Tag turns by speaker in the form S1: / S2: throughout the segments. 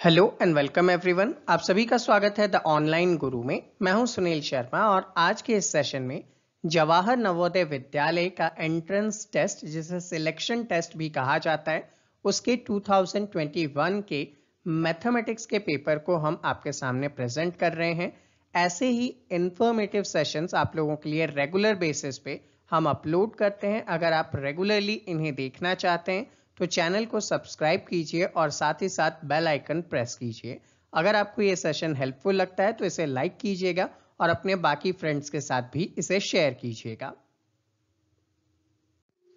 S1: Hello and welcome everyone. आप सभी का स्वागत है द ऑनलाइन गुरु में। मैं हूं सुनील शर्मा और आज के इस सेशन में जवाहर नवोदय विद्यालय का एंट्रेंस टेस्ट, जिसे सिलेक्शन टेस्ट भी कहा जाता है, उसके 2021 के मैथमेटिक्स के पेपर को हम आपके सामने प्रेजेंट कर रहे हैं। ऐसे ही इंफॉर्मेटिव सेशंस आप लोगों के लिए रेगुलर बेसिस पे हम अपलोड करते हैं। अगर आप रेगुलरली इन्हें देखना चाहते हैं तो चैनल को सब्सक्राइब कीजिए और साथ ही साथ बेल आइकन प्रेस कीजिए। अगर आपको ये सेशन हेल्पफुल लगता है तो इसे लाइक कीजिएगा और अपने बाकी फ्रेंड्स के साथ भी इसे शेयर कीजिएगा।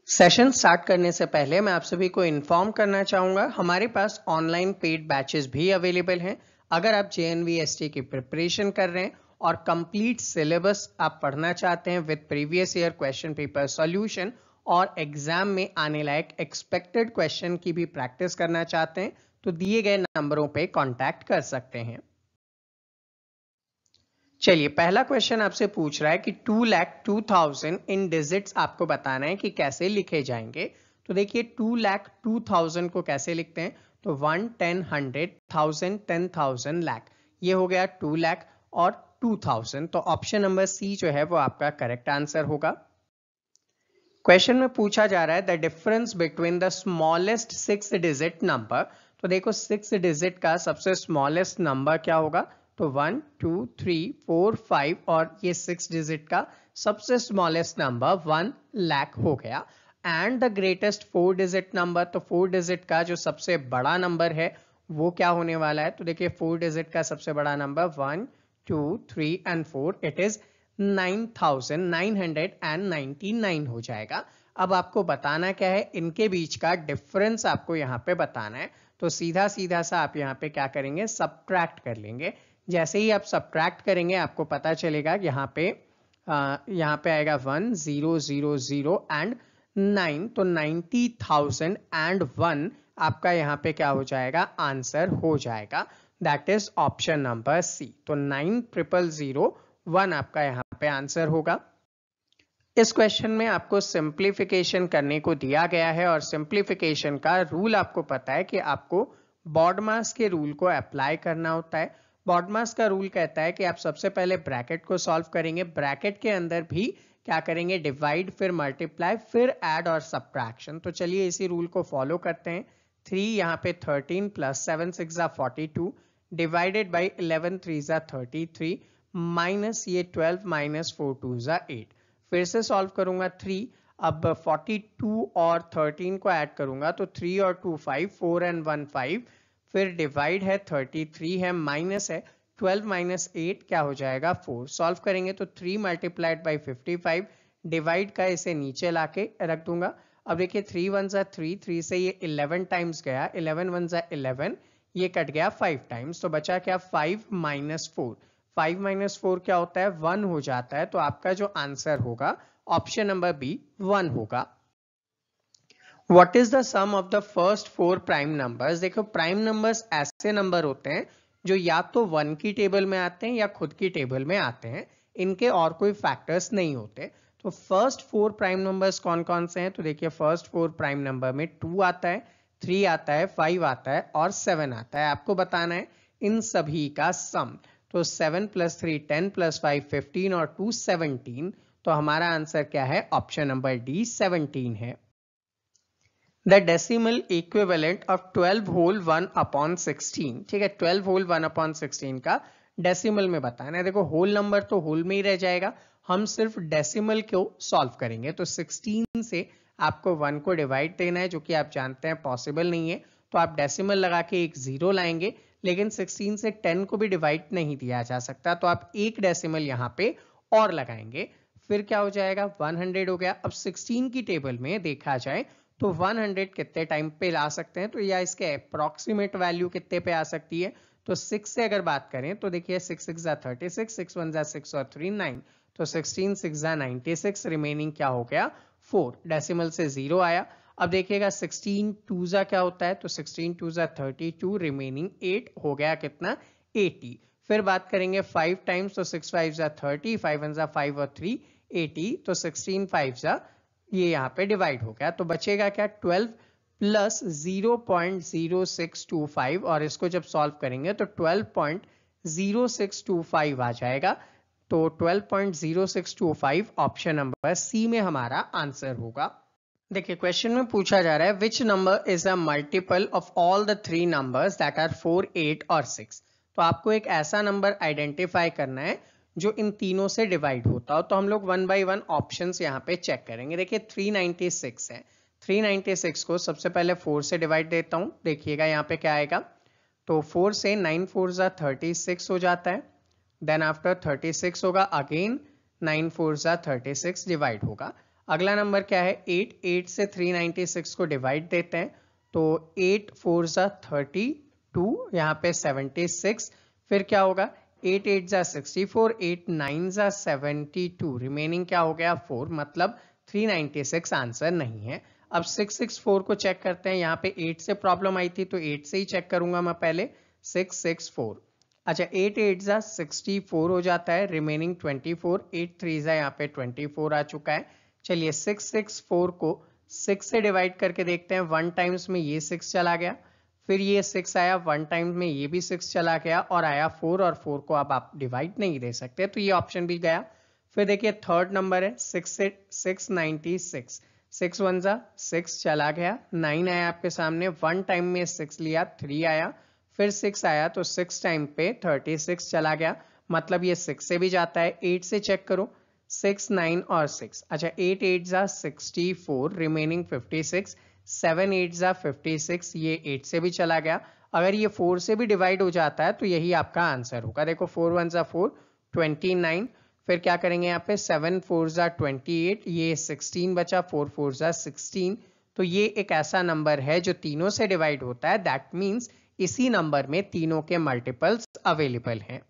S1: सेशन स्टार्ट करने से पहले मैं आप सभी को इन्फॉर्म करना चाहूंगा, हमारे पास ऑनलाइन पेड बैचेस भी अवेलेबल हैं। अगर आप JNVST की प्रिपरेशन कर रहे हैं और कंप्लीट सिलेबस आप पढ़ना चाहते हैं with previous year question paper solution और एग्जाम में आने लायक एक्सपेक्टेड क्वेश्चन की भी प्रैक्टिस करना चाहते हैं, तो दिए गए नंबरों पे कांटेक्ट कर सकते हैं। चलिए, पहला क्वेश्चन आपसे पूछ रहा है कि 2,02,000 इन डिजिट्स आपको बताना है कि कैसे लिखे जाएंगे। तो देखिए, 2,02,000 को कैसे लिखते हैं, तो 1, 10, 100, 1000, 10,000, लाख, ये हो गया 2 लाख और 2,000। तो ऑप्शन नंबर सी जो है वो आपका करेक्ट आंसर होगा। क्वेश्चन में पूछा जा रहा है the difference between the smallest 6 digit number. तो देखो, 6 डिजिट का सबसे स्मॉलेस्ट नंबर क्या होगा, तो 1, 2, 3, 4, 5 और ये 6 डिजिट का सबसे स्मॉलेस्ट नंबर 1 लाख हो गया। And the greatest 4 digit number, तो 4 डिजिट का जो सबसे बड़ा नंबर है वो क्या होने वाला है, तो देखिए 4 डिजिट का सबसे बड़ा नंबर 1, 2, 3 एंड 4, इट इज 9,999 हो जाएगा। अब आपको बताना क्या है, इनके बीच का डिफरेंस आपको यहाँ पे बताना है। तो सीधा सीधा सा आप यहाँ पे क्या करेंगे, सब्ट्रैक्ट कर लेंगे। जैसे ही आप सब्ट्रैक्ट करेंगे आपको पता चलेगा यहाँ पे आएगा 1, 0, 0, 0 एंड 9, तो 90,001 आपका यहाँ पे क्या हो जाएगा, आंसर हो जाएगा। That is option number C. तो 9,000,1 आपका यहाँ पे आंसर होगा। इस क्वेश्चन में आपको सिंप्लीफिकेशन करने को दिया गया है और सिंप्लीफिकेशन का रूल आपको पता है कि आपको बॉडमास के रूल को अप्लाई करना होता है। बॉडमास का रूल कहता है कि आप सबसे पहले ब्रैकेट को सॉल्व करेंगे, ब्रैकेट के अंदर भी क्या करेंगे, डिवाइड, फिर मल्टीप्लाई, फिर ऐड और सब्ट्रैक्शन। तो चलिए इसी रूल को फॉलो करते हैं। 3 यहाँ पे 13 प्लस 7 6 42 डिवाइडेड बाई 11 3 33 माइनस ये 12 माइनस 4 2 8। फिर से सॉल्व करूंगा 3, अब 42 और 13 को ऐड करूंगा तो 3 और 2 5, 4 एंड 1 5, फिर डिवाइड है 33 है, माइनस है 12 माइनस 8 क्या हो जाएगा 4। सॉल्व करेंगे तो 3 मल्टीप्लाइड बाई 55, डिवाइड का इसे नीचे लाके रख दूंगा। अब देखिए 3 1 जा 3, 3 से ये 11 टाइम्स गया, 11 1 जा 11, ये कट गया 5 टाइम्स, तो बचा क्या 5 माइनस 4। 5 माइनस 4 क्या होता है, 1 हो जाता है। तो आपका जो आंसर होगा ऑप्शन नंबर बी 1 होगा। What is the sum of the first 4 prime numbers. देखो, प्राइम नंबर्स ऐसे नंबर होते हैं जो या तो 1 की टेबल में आते हैं या खुद की टेबल में आते हैं, इनके और कोई फैक्टर्स नहीं होते। तो फर्स्ट 4 प्राइम नंबर्स कौन कौन से हैं, तो देखिए फर्स्ट 4 प्राइम नंबर में 2 आता है, 3 आता है, 5 आता है और 7 आता है। आपको बताना है इन सभी का सम। तो 7 प्लस 3 10 प्लस 5 15 और 2 17। तो हमारा आंसर क्या है, ऑप्शन नंबर डी 17 है। The decimal equivalent of 12 whole 1 upon 16। ठीक है, 12 होल 1 अपॉन 16 का डेसिमल में बताना है। देखो, होल नंबर तो होल में ही रह जाएगा, हम सिर्फ डेसिमल को सॉल्व करेंगे। तो 16 से आपको 1 को डिवाइड देना है, जो कि आप जानते हैं पॉसिबल नहीं है। तो आप डेसिमल लगा के एक जीरो लाएंगे, लेकिन 16 से 10 को भी डिवाइड नहीं दिया जा सकता, तो आप एक डेसिमल यहाँ पे और लगाएंगे। फिर क्या हो जाएगा, 100 हो गया। अब 16 की टेबल में देखा जाए तो 100 कितने टाइम पे ला सकते हैं, तो या इसके अप्रोक्सीमेट वैल्यू कितने पे आ सकती है। तो 6 से अगर बात करें तो देखिए 6 6 जा 36, 6 1 जा 6 और 3 9, तो 16 6 जा 96, रिमेनिंग क्या हो गया 4, डेसिमल से 0 आया। अब देखिएगा 16 2 जा क्या होता है, तो 16 2 जा 32, रिमेनिंग 8 हो गया कितना 80। फिर बात करेंगे 5 टाइम्स, तो 6 5 जा 30, 5 1 जा 5 और 3 80, तो 16 5 जा ये यहाँ पे डिवाइड हो गया, तो बचेगा क्या 12 प्लस 0.0625 और इसको जब सॉल्व करेंगे तो 12.0625 आ जाएगा। तो 12.0625 ऑप्शन नंबर सी में हमारा आंसर होगा। देखिए क्वेश्चन में पूछा जा रहा है which number is a multiple of all the three numbers that are 4, 8 और 6। तो आपको एक ऐसा नंबर आइडेंटिफाई करना है जो इन तीनों से डिवाइड होता हो। तो हम लोग वन बाय वन ऑप्शंस यहाँ पे चेक करेंगे। देखिए 396 है, 396 को सबसे पहले 4 से डिवाइड देता हूँ। देखिएगा यहाँ पे क्या आएगा, तो 4 से 9 4 जा 36 हो जाता है। देन आफ्टर 36 होगा अगेन 9 4 जा 36 डिवाइड होगा। अगला नंबर क्या है 8, 8 से 396 को डिवाइड देते हैं तो 8 4 जा 32, यहाँ पे 76। फिर क्या होगा 8 8 जा 64, 8 9 जा 72, रिमेनिंग क्या हो गया 4, मतलब 396 आंसर नहीं है। अब 664 को चेक करते हैं। यहाँ पे 8 से प्रॉब्लम आई थी तो 8 से ही चेक करूंगा मैं पहले। 664, अच्छा 8 8 जा 64 हो जाता है, रिमेनिंग 24, 8 3 जा यहाँ पे 24 आ चुका है। चलिए 664 को 6 से डिवाइड करके देखते हैं। 1 टाइम्स में ये 6 चला गया, फिर ये 6 आया, 1 टाइम्स में ये भी 6 चला गया और आया 4, और 4 को अब आप डिवाइड नहीं दे सकते तो ये ऑप्शन भी गया। फिर देखिए थर्ड नंबर है 696, 6 1 जा 6 चला गया, 9 आया आपके सामने, 1 टाइम में 6 लिया 3 आया, फिर 6 आया तो 6 टाइम पे 36 चला गया, मतलब ये 6 से भी जाता है। 8 से चेक करो, 6 9 और 6, अच्छा 8 8 जा 64, रिमेनिंग 56, 7 8 जा 56, ये 8 से भी चला गया। अगर ये 4 से भी डिवाइड हो जाता है तो यही आपका आंसर होगा। देखो 4 1 जा 4, 29, फिर क्या करेंगे यहाँ पे 7 4 जा 28, ये 16 बचा, 4 4 जा 16। तो ये एक ऐसा नंबर है जो तीनों से डिवाइड होता है, दैट मीन्स इसी नंबर में तीनों के मल्टीपल्स अवेलेबल हैं।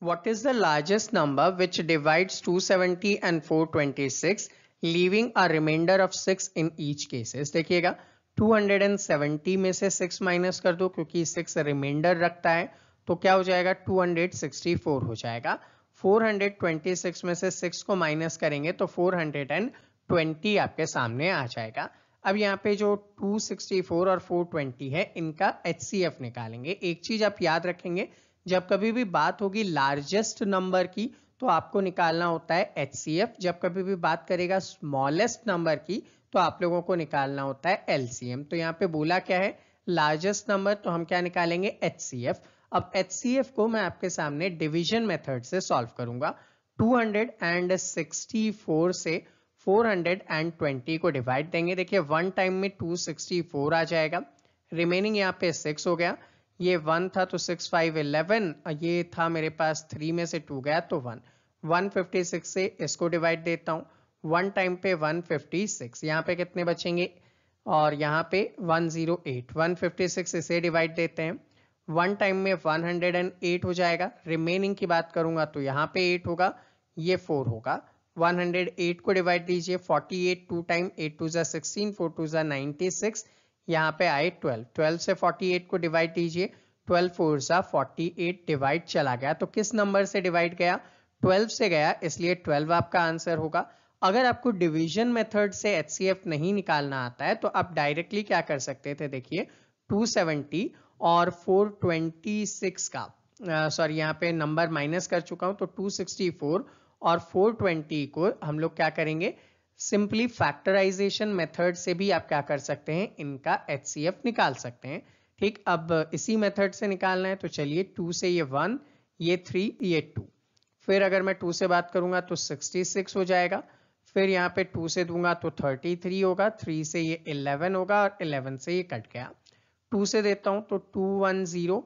S1: What is the largest number which divides 270 and 426 leaving a remainder of 6 in each cases? देखिएगा 270 में से 6 माइनस कर दो क्योंकि 6 रिमाइंडर रखता है, तो क्या हो जाएगा 264 हो जाएगा। 426 में से 6 को माइनस करेंगे तो 420 आपके सामने आ जाएगा। अब यहाँ पे जो 264 और 420 है इनका HCF निकालेंगे। एक चीज आप याद रखेंगे, जब कभी भी बात होगी लार्जेस्ट नंबर की तो आपको निकालना होता है HCF, जब कभी भी बात करेगा स्मॉलेस्ट नंबर की तो आप लोगों को निकालना होता है LCM। तो यहाँ पे बोला क्या है लार्जेस्ट नंबर, तो हम क्या निकालेंगे HCF। अब HCF को मैं आपके सामने डिवीजन मेथड से सॉल्व करूंगा। 264 से 420 को डिवाइड देंगे। देखिए 1 टाइम में 264 आ जाएगा, रिमेनिंग यहाँ पे 6 हो गया, ये 1 था तो 6 5 11, ये था मेरे पास 3 में से 2 गया तो 1, 156 से इसको डिवाइड देता हूँ। 1 टाइम पे 156, यहाँ पे कितने बचेंगे, और यहाँ पे 108, 156 इसे डिवाइड देते हैं। 1 टाइम में 108 हो जाएगा, रिमेनिंग की बात करूंगा तो यहाँ पे 8 होगा, ये 4 होगा। 108 को डिवाइड दीजिए, 48 2 टाइम, 8 2 जा 16, 4 2 जा 96, यहाँ पे आए 12, 12 से 48 को डिवाइड दीजिए, 12 4 जा 48 डिवाइड चला गया, तो किस नंबर से डिवाइड गया 12 से गया, इसलिए 12 आपका आंसर होगा। अगर आपको डिवीजन मेथड से HCF नहीं निकालना आता है तो आप डायरेक्टली क्या कर सकते थे, देखिए 270 और 426 का सॉरी यहाँ पे नंबर माइनस कर चुका हूं, तो 264 और 420 को हम लोग क्या करेंगे, सिंपली फैक्टराइजेशन मेथड से भी आप क्या कर सकते हैं, इनका HCF निकाल सकते हैं। ठीक, अब इसी मेथड से निकालना है तो चलिए 2 से ये 1, ये 3, ये 2, फिर अगर मैं 2 से बात करूंगा तो 66 हो जाएगा, फिर यहाँ पे 2 से दूंगा तो 33 होगा, 3 से ये 11 होगा और 11 से ये कट गया। 2 से देता हूं तो 210,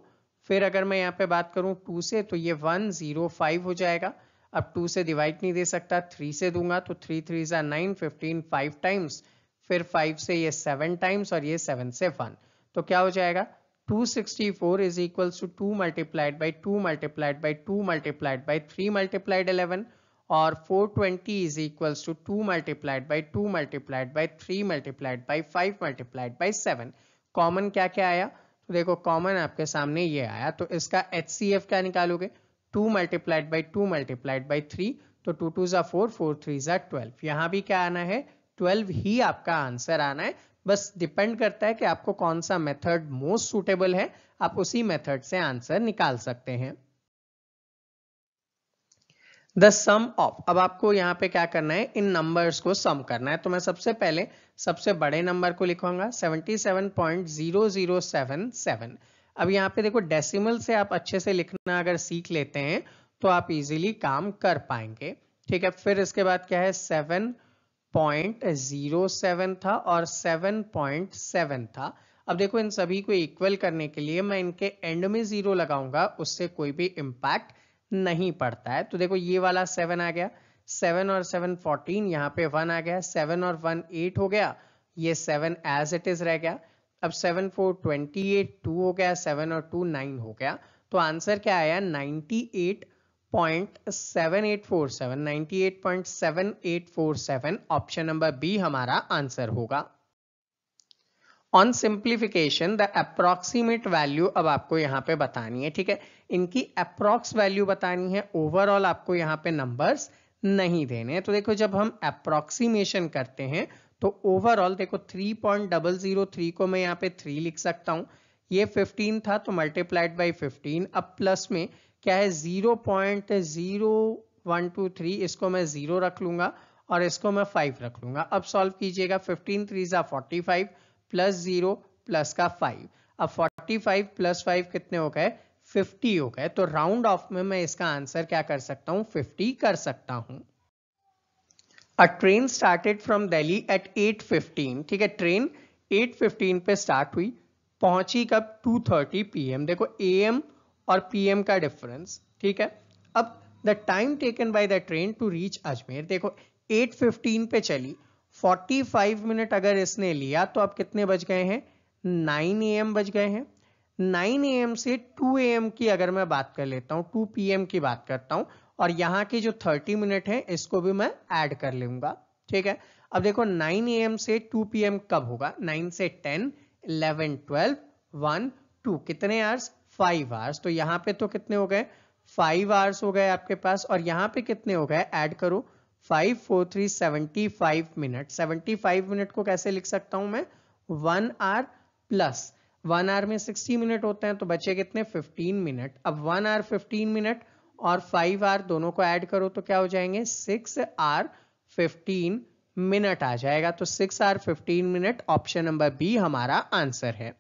S1: फिर अगर मैं यहाँ पे बात करूं 2 से तो ये 105 हो जाएगा। अब 2 से डिवाइड नहीं दे सकता, 3 से दूंगा तो 3 3 जा 9, 15 5 टाइम्स, फिर 5 से ये 7 टाइम्स और ये 7 से 1, तो क्या हो जाएगा 264 is equals to 2 multiplied by 2 multiplied by 2 multiplied by 3 multiplied 11, और 420 is equals to 2 multiplied by 2 multiplied by 3 multiplied by 5 multiplied by 7। Common क्या क्या आया, तो देखो कॉमन आपके सामने ये आया, तो इसका HCF क्या निकालोगे, 2 मल्टीप्लाइड बाई 2 मल्टीप्लाइड बाई 3, तो 2 2 जा 4, 4 3 जा 12, यहाँ भी क्या आना है 12 ही आपका आंसर आना है। बस डिपेंड करता है कि आपको कौन सा मेथड मोस्ट सूटेबल है, आप उसी मेथड से आंसर निकाल सकते हैं। द सम ऑफ, अब आपको यहाँ पे क्या करना है, इन नंबर्स को सम करना है। तो मैं सबसे पहले सबसे बड़े नंबर को लिखूंगा 77.0077। अब यहाँ पे देखो डेसिमल से आप अच्छे से लिखना अगर सीख लेते हैं तो आप इजीली काम कर पाएंगे। ठीक है, फिर इसके बाद क्या है 7.07 था और 7.7 था। अब देखो इन सभी को इक्वल करने के लिए मैं इनके एंड में 0 लगाऊंगा, उससे कोई भी इंपैक्ट नहीं पड़ता है। तो देखो ये वाला 7 आ गया, 7 और 7 14, यहाँ पे 1 आ गया, 7 और 1 8 हो गया, ये 7 एज इट इज रह गया। अब 7 4 28, 2 हो गया, 7 और 2 9 हो गया। तो आंसर क्या आया 98.7847, 98.7847। ऑप्शन नंबर बी हमारा आंसर होगा। On simplification the approximate value अब आपको यहाँ पे बतानी है। ठीक है, इनकी अप्रोक्स वैल्यू बतानी है, ओवरऑल आपको यहाँ पे नंबर्स नहीं देने हैं। तो देखो जब हम अप्रोक्सीमेशन करते हैं तो ओवरऑल देखो 3.003 को मैं यहाँ पे 3 लिख सकता हूँ, ये 15 था तो मल्टीप्लाइड बाई 15, अब प्लस में क्या है 0.0123, इसको मैं 0 रख लूंगा और इसको मैं 5 रख लूंगा। अब सॉल्व कीजिएगा, 15 3 45 प्लस 0 प्लस का 5, अब 45 प्लस 5 कितने हो गए 50 हो गए। तो राउंड ऑफ में मैं इसका आंसर क्या कर सकता हूं 50 कर सकता हूं। A train started from Delhi at 8:15, ठीक है, ट्रेन 8:15 पे स्टार्ट हुई, पहुंची कब 2:30 PM। देखो AM और PM का डिफरेंस। ठीक है, अब the time taken by the train to reach Ajmer, देखो 8:15 पे चली, 45 मिनट अगर इसने लिया तो अब कितने बज गए हैं 9 AM बज गए हैं। 9 AM से 2 AM की अगर मैं बात कर लेता हूं, 2 PM की बात करता हूं, और यहाँ के जो 30 मिनट है इसको भी मैं ऐड कर लूंगा। ठीक है, अब देखो 9 AM से 2 PM कब होगा, 9 से 10 11 12 1 2, कितने आवर्स 5 आवर्स। तो यहाँ पे तो कितने हो गए 5 आवर्स हो गए आपके पास, और यहाँ पे कितने हो गए ऐड करो 5 4 3 75 मिनट। 75 मिनट को कैसे लिख सकता हूं मैं 1 आवर प्लस 1 आवर में 60 मिनट होते हैं तो बचे कितने 15 मिनट। अब 1 आवर 15 मिनट और 5 आवर दोनों को ऐड करो तो क्या हो जाएंगे 6 आवर 15 मिनट आ जाएगा। तो 6 hour 15 minute option number B हमारा आंसर है।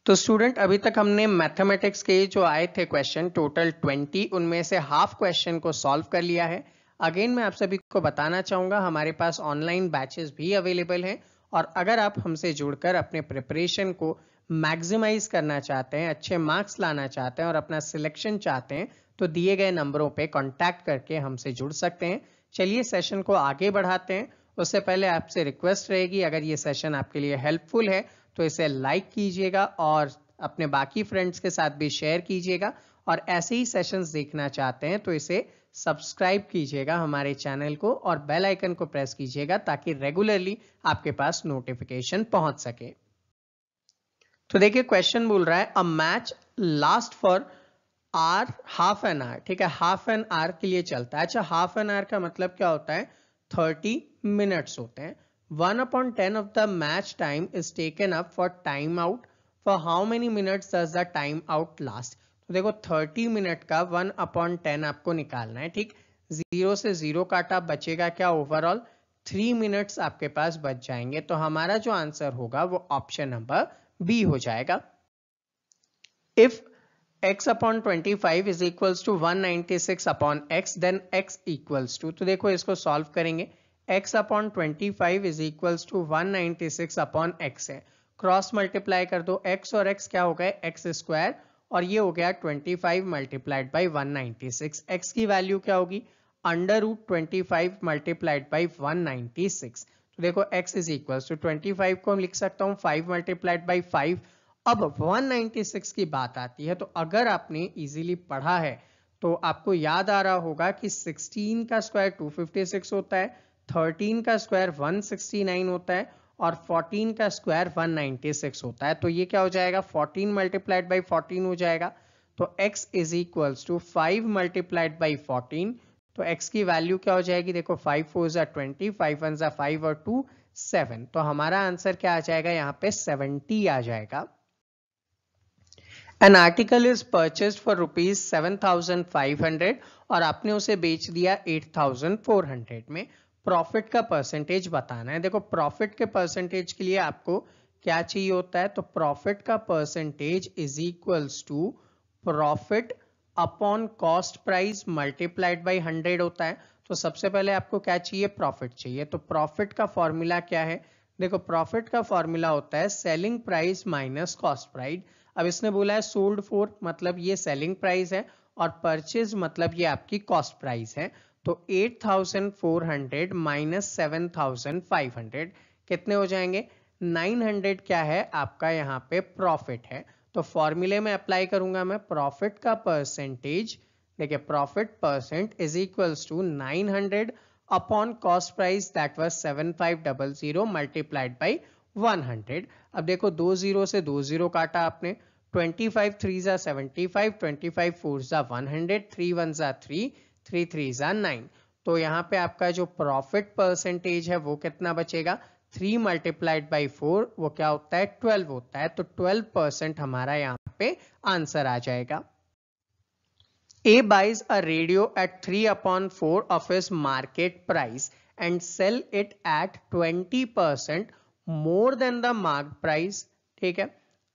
S1: तो स्टूडेंट अभी तक हमने मैथमेटिक्स के जो आए थे क्वेश्चन टोटल 20, उनमें से हाफ क्वेश्चन को सॉल्व कर लिया है। अगेन मैं आप सभी को बताना चाहूंगा हमारे पास ऑनलाइन बैचेस भी अवेलेबल हैं, और अगर आप हमसे जुड़कर अपने प्रिपरेशन को मैक्सिमाइज करना चाहते हैं, अच्छे मार्क्स लाना चाहते हैं और अपना सिलेक्शन चाहते हैं, तो दिए गए नंबरों पे कांटेक्ट करके हमसे जुड़ सकते हैं। चलिए सेशन को आगे बढ़ाते हैं। उससे पहले आपसे रिक्वेस्ट रहेगी, अगर ये सेशन आपके लिए हेल्पफुल है तो इसे लाइक कीजिएगा और अपने बाकी फ्रेंड्स के साथ भी शेयर कीजिएगा, और ऐसे ही सेशंस देखना चाहते हैं तो इसे सब्सक्राइब कीजिएगा हमारे चैनल को और बेल आइकन को प्रेस कीजिएगा ताकि रेगुलरली आपके पास नोटिफिकेशन पहुंच सके। तो देखिए क्वेश्चन बोल रहा है a match last for are half an hour. ठीक है, हाफ एन आवर के लिए चलता है। अच्छा, हाफ एन आवर का मतलब क्या होता है 30 मिनट्स होते हैं। 1/10 of the match time is taken up for time out. For how many minutes does the time out last? तो देखो 30 मिनट का 1/10 आपको निकालना है। ठीक, 0 से 0 काटा, बचेगा क्या ओवरऑल 3 मिनट्स आपके पास बच जाएंगे। तो हमारा जो आंसर होगा वो ऑप्शन नंबर बी हो जाएगा। If x/25 is equals to 196/x, then x equals to, तो देखो इसको सॉल्व करेंगे, x/25 is equals to 196/x है, क्रॉस मल्टीप्लाई कर दो, x और x क्या हो गए x स्क्वायर, और ये हो गया 25 मल्टीप्लाइड बाई 196। x की वैल्यू क्या होगी √25 मल्टीप्लाइड बाई 196। तो देखो x इज इक्वल टू 25 को हम लिख सकता हूँ 5 मल्टीप्लाइड बाई 5। अब 196 की बात आती है, तो अगर आपने इजीली पढ़ा है तो आपको याद आ रहा होगा कि 16 का स्क्वायर 256 होता है, 13 का स्क्वायर 169 होता है और 14 का स्क्वायर 196 होता है। तो ये क्या हो जाएगा 14 मल्टीप्लाइड बाई 14 हो जाएगा। तो x is equals to 5 multiplied by 14 तो x की वैल्यू क्या हो जाएगी, देखो 5 4 जा 20, 5 1 जा 5 और 2 7, तो हमारा आंसर क्या आ जाएगा यहाँ पे 70 आ जाएगा। An article is purchased for rupees 7,500 और आपने उसे बेच दिया 8,400 में। प्रॉफिट का परसेंटेज बताना है। देखो प्रॉफिट के परसेंटेज के लिए आपको क्या चाहिए होता है, तो प्रॉफिट का percentage is equals to profit upon cost price multiplied by 100 होता है। तो सबसे पहले आपको क्या चाहिए, प्रॉफिट चाहिए। तो प्रॉफिट का फॉर्मूला क्या है, देखो प्रॉफिट का फॉर्मूला होता है selling price minus cost price. अब इसने बोला है सोल्ड फॉर, मतलब ये सेलिंग प्राइस है, और परचेज मतलब ये आपकी कॉस्ट प्राइस है। तो 8,400 माइनस 7,500 कितने हो जाएंगे, 900 क्या है आपका यहाँ पे प्रॉफिट है। तो फॉर्मूले में अप्लाई करूंगा मैं, प्रॉफिट का परसेंटेज, देखिए profit percent is equals to 900 upon cost price that was 7500 multiplied by 100। अब देखो 2 0 से 2 0 काटा आपने, 25 3 जा 75, 25 4 जा 100, 3 1 जा 3, 3 3 जा 9। तो यहाँ पे आपका जो प्रॉफिट परसेंटेज है वो कितना बचेगा, 3 मल्टीप्लाइड बाई 4 वो क्या होता है 12 होता है। तो 12% हमारा यहाँ पे आंसर आ जाएगा। A buys a radio at 3/4 of his market price and sell it at 20% more than the marked price। ठीक है,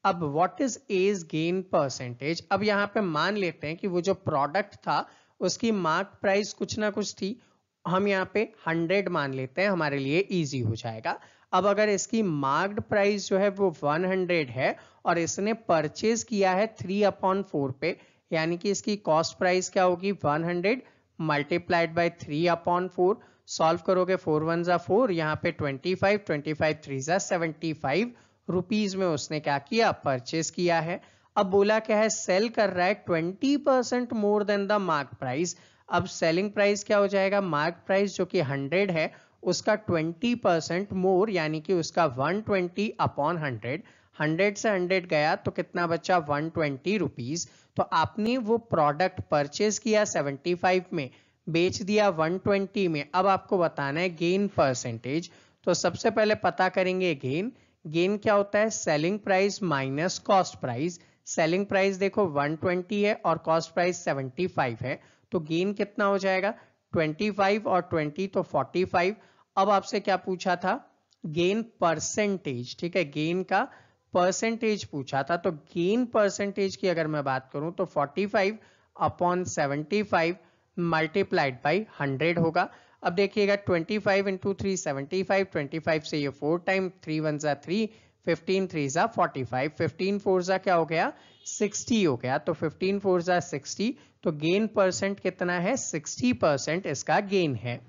S1: अब what is A's gain percentage। अब यहाँ पे मान लेते हैं कि वो जो प्रोडक्ट था उसकी मार्क प्राइस कुछ ना कुछ थी, हम यहाँ पे 100 मान लेते हैं, हमारे लिए इजी हो जाएगा। अब अगर इसकी मार्क्ड प्राइस जो है वो 100 है और इसने परचेज किया है 3/4 पे, यानी कि इसकी कॉस्ट प्राइस क्या होगी 100 मल्टीप्लाइड बाई 3/4। सॉल्व करोगे 4 1 जा 4, यहाँ पे 25, 25 3 जा 75 रुपीज में उसने क्या किया, परचेज किया है। अब बोला क्या है, सेल कर रहा है 20% more than the mark price. अब सेलिंग प्राइस क्या हो जाएगा, मार्क प्राइस जो कि 100 है उसका 20% मोर, यानी कि उसका 120 अपॉन 100, 100 से 100 गया तो कितना बचा 120 रुपीज। तो आपने वो प्रोडक्ट परचेज किया 75 में, बेच दिया 120 में। अब आपको बताना है गेन परसेंटेज। तो सबसे पहले पता करेंगे गेन। गेन क्या होता है, selling price minus cost price. Selling price देखो 120 है और कॉस्ट प्राइस 75 है, तो गेन कितना हो जाएगा 25 और 20 तो 45। अब आपसे क्या पूछा था, गेन परसेंटेज। ठीक है, गेन का परसेंटेज पूछा था, तो गेन परसेंटेज की अगर मैं बात करूं तो 45 अपॉन 75 मल्टीप्लाइड बाई 100 होगा। अब देखिएगा 25 इंटू 3 75, 25 से ये 4 टाइम, 3 1 जा 3, 15 3 जा 45, 15 4 जा क्या हो गया 60 हो गया। तो 15 4 जा 60, तो गेन परसेंट कितना है 60% इसका गेन है।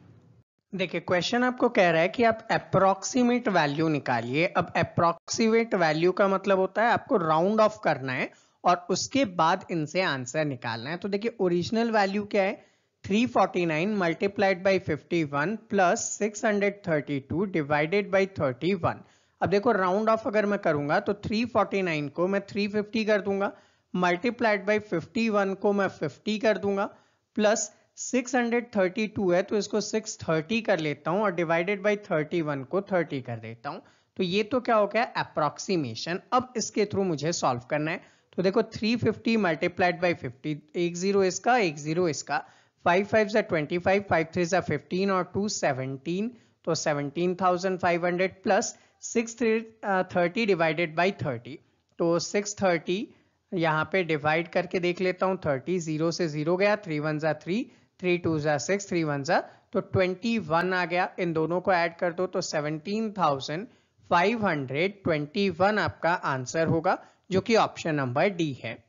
S1: देखिए क्वेश्चन आपको कह रहा है कि आप अप्रोक्सीमेट वैल्यू निकालिए। अब अप्रोक्सीमेट वैल्यू का मतलब होता है आपको राउंड ऑफ करना है और उसके बाद इनसे आंसर निकालना है। तो देखिए ओरिजिनल वैल्यू क्या है 349 multiplied by 51 plus 632 divided by 31। अब देखो राउंड ऑफ अगर मैं करूंगा तो 349 को मैं 350 कर दूंगा, मल्टीप्लाइड बाई 51 को मैं 50 कर दूंगा, प्लस 632 है तो इसको 630 कर लेता हूं और डिवाइडेड बाई 31 को 30 कर देता हूं। तो ये तो क्या हो गया अप्रोक्सीमेशन। अब इसके थ्रू मुझे सॉल्व करना है। तो देखो 350 मल्टीप्लाइड बाई 50, एक जीरो इसका एक जीरो इसका, 5 5 जा 25, 5 3 जा 15 और 2 17, तो 17,500 प्लस 630 डिवाइडेड बाई 30, तो 630 यहाँ पे डिवाइड करके देख लेता हूँ 30, 0 से 0 गया, 3 1 जा 3, 3 2 जा 6, 3 1 जा, तो 21 आ गया। इन दोनों को ऐड कर दो तो 17,521 आपका आंसर होगा, जो कि ऑप्शन नंबर डी है।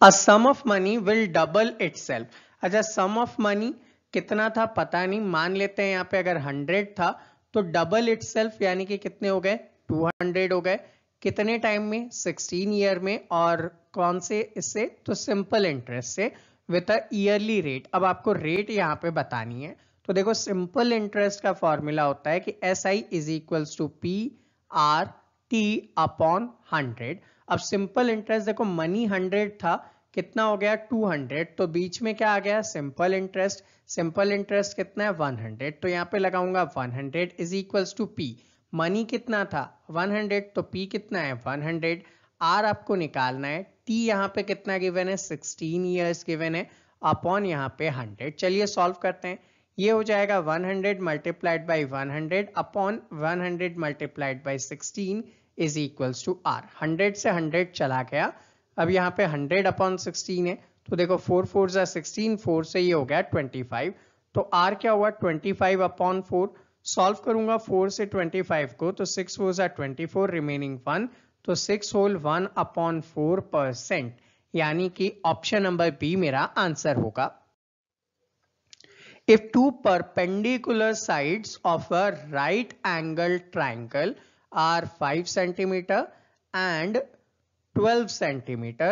S1: A sum of money will double itself. अच्छा सम ऑफ मनी कितना था पता नहीं, मान लेते हैं यहाँ पे अगर 100 था तो डबल इटसेल्फ यानी कि कितने हो गए 200 हो गए। कितने टाइम में 16 ईयर में, और कौन से इससे, तो सिंपल इंटरेस्ट से विद अ ईयरली रेट। अब आपको रेट यहाँ पे बतानी है। तो देखो सिंपल इंटरेस्ट का फॉर्मूला होता है कि SI is equals to PRT upon 100। अब सिंपल इंटरेस्ट देखो मनी 100 था, कितना हो गया 200, तो बीच में क्या आ गया सिंपल इंटरेस्ट। सिंपल इंटरेस्ट कितना है 100, तो यहाँ पे लगाऊंगा 100 is equals to P. Money कितना था 100, तो पी कितना है 100। आर आपको निकालना है, टी यहाँ पे कितना गिवन है 16 ईयर्स गिवन है, अपॉन यहाँ पे 100। चलिए सॉल्व करते हैं। ये हो जाएगा 100 multiplied by 100 upon 100 multiplied by 16 is equals to R. 100 से 100 चला गया, अब यहाँ पे 100 अपॉन 16 है, तो देखो 4 4 जा 16, 4 से ये हो गया 25, तो आर क्या हुआ 25 अपॉन 4। सॉल्व करूंगा 4 से 25 को, तो 6 4 जा 24, रिमेनिंग 1, तो 6 होल 1 अपॉन 4%, यानी कि ऑप्शन नंबर बी मेरा आंसर होगा। If two perpendicular sides of a right angle triangle are 5 centimeter and 12 centimeter,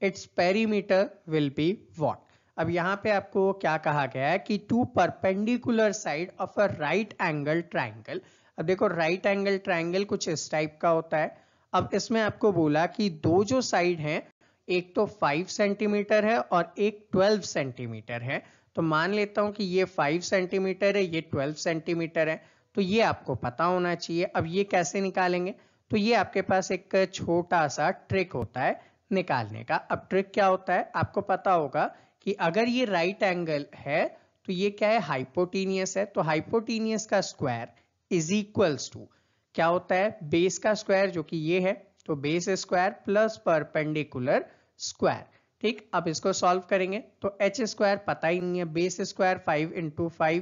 S1: its perimeter will be what? अब यहाँ पे आपको क्या कहा गया है कि two perpendicular side of a right angle triangle. अब देखो राइट एंगल ट्राइंगल कुछ इस टाइप का होता है। अब इसमें आपको बोला कि दो जो साइड हैं, एक तो 5 सेंटीमीटर है और एक 12 सेंटीमीटर है। तो मान लेता हूं कि ये 5 सेंटीमीटर है, ये 12 सेंटीमीटर है, तो ये आपको पता होना चाहिए। अब ये कैसे निकालेंगे, तो ये आपके पास एक छोटा सा ट्रिक होता है निकालने का। अब ट्रिक क्या होता है, आपको पता होगा कि अगर ये राइट एंगल है तो ये क्या है हाइपोटीनियस है, तो हाइपोटीनियस का स्क्वायर इज इक्वल्स टू क्या होता है बेस का स्क्वायर, जो कि ये है, तो base square plus perpendicular square. ठीक, अब इसको सॉल्व करेंगे तो एच स्क्वायर पता ही नहीं है, बेस स्क्वायर 5 इंटू 5,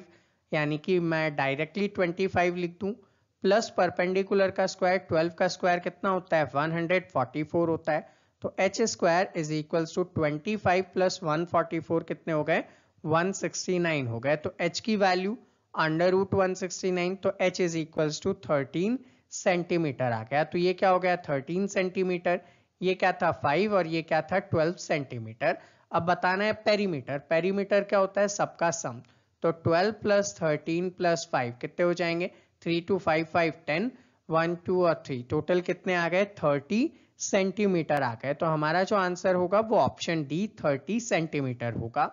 S1: यानी कि मैं डायरेक्टली 25 लिख दूं, प्लस परपेंडिकुलर का स्क्वायर 12 का स्क्वायर कितना होता है 144 होता है, तो H square is equals to 25 plus 144 कितने हो गए 169 हो गए। तो एच की वैल्यू अंडर रूट 169, तो H is equals to 13 centimetre आ गया। तो ये क्या हो गया 13 सेंटीमीटर, ये क्या था 5 और ये क्या था 12 सेंटीमीटर। अब बताना है पेरीमीटर। पेरीमीटर क्या होता है सबका सम, तो 12 प्लस 13 प्लस 5 कितने हो जाएंगे 3 2 5 5 10, 1 2 और 3 टोटल कितने आ गए 30 सेंटीमीटर आ गए। तो हमारा जो आंसर होगा वो ऑप्शन डी 30 सेंटीमीटर होगा।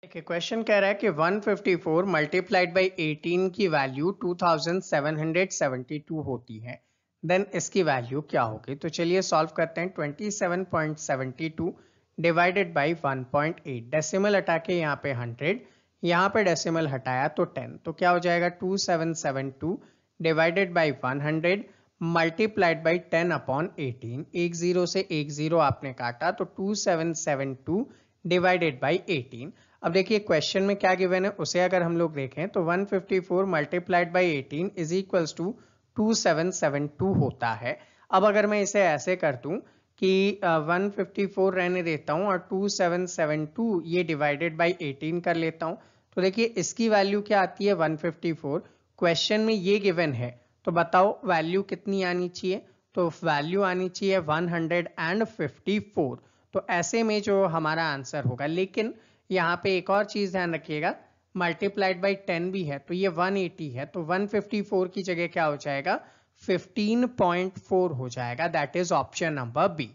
S1: देखिए क्वेश्चन कह रहा है कि 154 मल्टीप्लाइड बाई 18 की वैल्यू 2772 होती है, देन इसकी वैल्यू क्या होगी। तो चलिए सॉल्व करते हैं। 27.72 डिवाइडेड बाई 1.8, डेसिमल हटा के यहाँ पे 100, यहाँ पे डेसिमल हटाया तो 10, तो क्या हो जाएगा 2772 divided by 100 multiplied by 10 upon 18, एक जीरो से एक जीरो आपने काटा, तो 2772 डिवाइडेड बाई 18। अब देखिए क्वेश्चन में क्या गिवन है उसे अगर हम लोग देखें तो 154 multiplied by 18 is equals to 2772 होता है। अब अगर मैं इसे ऐसे कर दूं कि 154 रहने देता हूं और 2772 ये डिवाइडेड बाई 18 कर लेता हूं, तो देखिए इसकी वैल्यू क्या आती है 154। क्वेश्चन में ये गिवन है, तो बताओ वैल्यू कितनी आनी चाहिए, तो वैल्यू आनी चाहिए 154। तो ऐसे में जो हमारा आंसर होगा, लेकिन यहाँ पे एक और चीज ध्यान रखिएगा, मल्टीप्लाइड बाई 10 भी है, तो ये 180 है, तो 154 की जगह क्या हो जाएगा 15.4 हो जाएगा, that is option number B.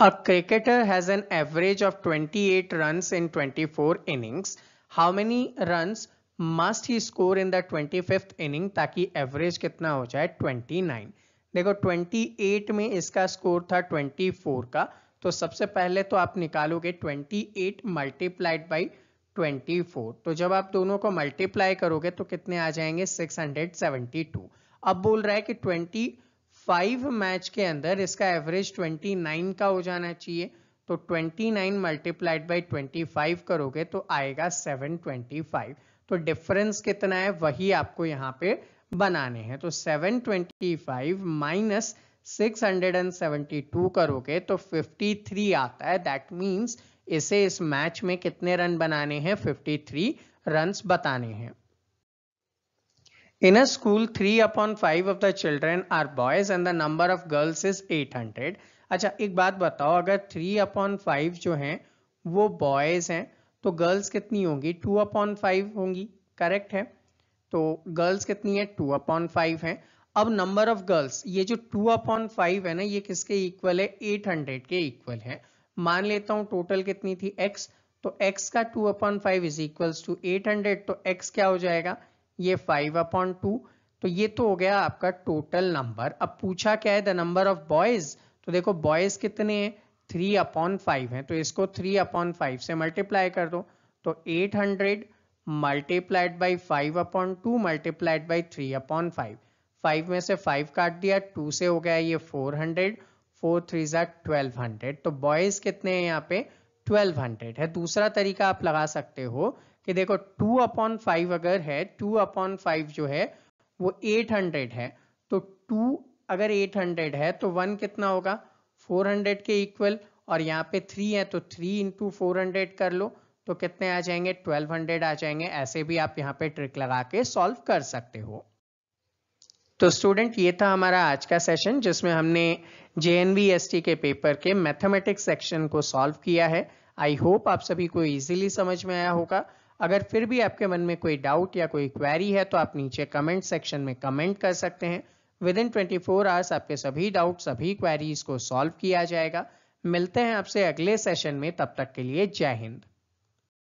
S1: A cricketer has an average of 28 runs in 24 innings. How many runs must he score in the 25th inning ताकि एवरेज कितना हो जाए 29। देखो 28 में इसका स्कोर था 24 का, तो सबसे पहले तो आप निकालोगे 28 मल्टीप्लाइड बाई 24, तो जब आप दोनों को मल्टीप्लाई करोगे तो कितने आ जाएंगे 672। अब बोल रहा है कि 25 मैच के अंदर इसका एवरेज 29 का हो जाना चाहिए, तो 29 मल्टीप्लाइड बाई 25 करोगे तो आएगा 725। तो डिफरेंस कितना है वही आपको यहाँ पे बनाने हैं, तो 725 माइनस 672 करोगे तो 53 आता है, दैट मींस इसे इस मैच में कितने रन बनाने हैं 53 रन्स बताने हैं। In a school 3/5 of the children are boys and the number of girls is 800। अच्छा एक बात बताओ, अगर 3/5 जो हैं वो बॉयज हैं तो गर्ल्स कितनी होंगी 2/5 होंगी, करेक्ट है। तो गर्ल्स कितनी है 2/5 है। अब नंबर ऑफ गर्ल्स, ये जो 2/5 है ना, ये किसके इक्वल है? 800 के इक्वल है। मान लेता हूं टोटल कितनी थी? x, तो x का 2/5 इज इक्वल्स टू 800, तो x क्या हो जाएगा? ये 5/2। तो ये तो हो गया आपका टोटल नंबर। अब पूछा क्या है? The number of boys. तो देखो बॉयज कितने हैं? 3/5 है, तो इसको 3/5 से मल्टीप्लाई कर दो। तो 800 मल्टीप्लाइड बाई 5/2 मल्टीप्लाइड बाई 3/5। 5 में से 5 काट दिया, 2 से हो गया ये 400, 4 3 ज़ा 1200। तो बॉयज कितने हैं यहाँ पे? 1200 है। दूसरा तरीका आप लगा सकते हो कि देखो 2/5 अगर है, 2/5 जो है वो 800 है, तो 2 अगर 800 है तो 1 कितना होगा? 400 के इक्वल, और यहाँ पे 3 है तो 3 इंटू 400 कर लो, तो कितने आ जाएंगे? 1200 आ जाएंगे। ऐसे भी आप यहाँ पे ट्रिक लगा के सॉल्व कर सकते हो। तो स्टूडेंट, ये था हमारा आज का सेशन जिसमें हमने JNV-ST के पेपर के मैथमेटिक्स सेक्शन को सॉल्व किया है। आई होप आप सभी को इजीली समझ में आया होगा। अगर फिर भी आपके मन में कोई डाउट या कोई क्वेरी है तो आप नीचे कमेंट सेक्शन में कमेंट कर सकते हैं। विद इन 24 आवर्स आपके सभी डाउट, सभी क्वेरीज को सॉल्व किया जाएगा। मिलते हैं आपसे अगले सेशन में, तब तक के लिए जय हिंद।